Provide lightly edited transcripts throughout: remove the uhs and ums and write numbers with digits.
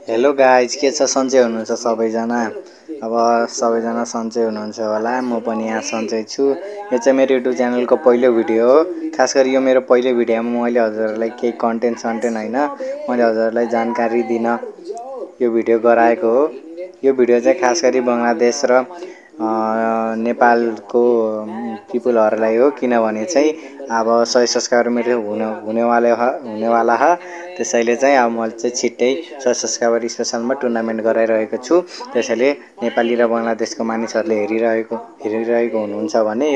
Hello guys, के छ? सन्चै हुनुहुन्छ सबैजना? अब सबैजना सन्चै हुनुहुन्छ होला। म पनि यहाँ सन्चै छु। यो चाहिँ मेरो युट्युब च्यानलको पहिलो भिडियो हो। खास गरी यो मेरो पहिलो भिडियोमा मैले हजुरहरूलाई केही कन्टेन्ट हैन, मैले हजुरहरूलाई जानकारी दिन यो भिडियो गराएको हो। यो भिडियो चाहिँ खास गरी बङ्गलादेश र नेपालको पिपुलहरूलाई हो, किनभने चाहिँ अब 100 सब्स्क्राइबर मेरो हुनेवाला ह। त्यसैले चाहिँ अब मैले चाहिँ छिट्टै 100 सब्स्क्राइबर स्पेसलमा टुर्नामेन्ट गराइरहेको छु। त्यसैले नेपाली र बङ्गलादेशको मानिसहरूले हेरिरहेको हुनुहुन्छ भने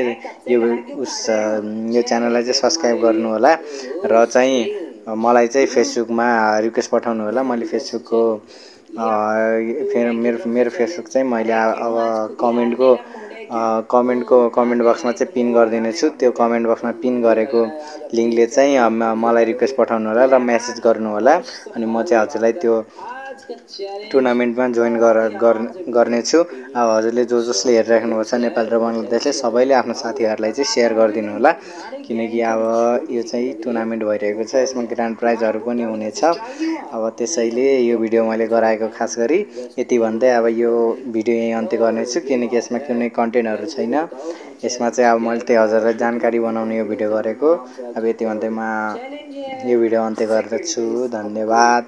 यो च्यानललाई चाहिँ सब्स्क्राइब गर्नु होला र चाहिँ मलाई चाहिँ फेसबुकमा रिक्वेस्ट पठाउनु होला। मैले फेसबुकको मेरो फेसबुक चाहिँ मैले अब कमेन्ट बक्समा चाहिँ पिन गरिदिने छु। त्यो कमेन्ट बक्समा पिन गरेको लिङ्कले चाहिँ मलाई रिक्वेस्ट पठाउनु होला र मेसेज गर्नु होला, अनि म चाहिँ हजुरलाई त्यो टुर्नामेन्टमा जोइन गर्नेछु। अब हजुरले जसले हेरिराख्नु भएको छ नेपाल र बङ्गलादेशले सबैले आफ्नो साथीहरूलाई चाहिँ सेयर गरिदिनु होला, किनकि अब यो चाहिँ टुर्नामेन्ट भइरहेको छ। यसमा ग्रान्ड प्राइजहरू पनि हुनेछ। अब त्यसैले यो भिडियो मैले गराएको खास गरी यति भन्दै अब यो भिडियो यहीँ अन्त्य गर्नेछु, किनकि यसमा कुनै कन्टेन्टहरू छैन। यसमा चाहिँ अब मैले त्यही हजुरलाई जानकारी बनाउने यो भिडियो गरेको। अब यति भन्दै म यो भिडियो अन्त्य गर्दछु। धन्यवाद।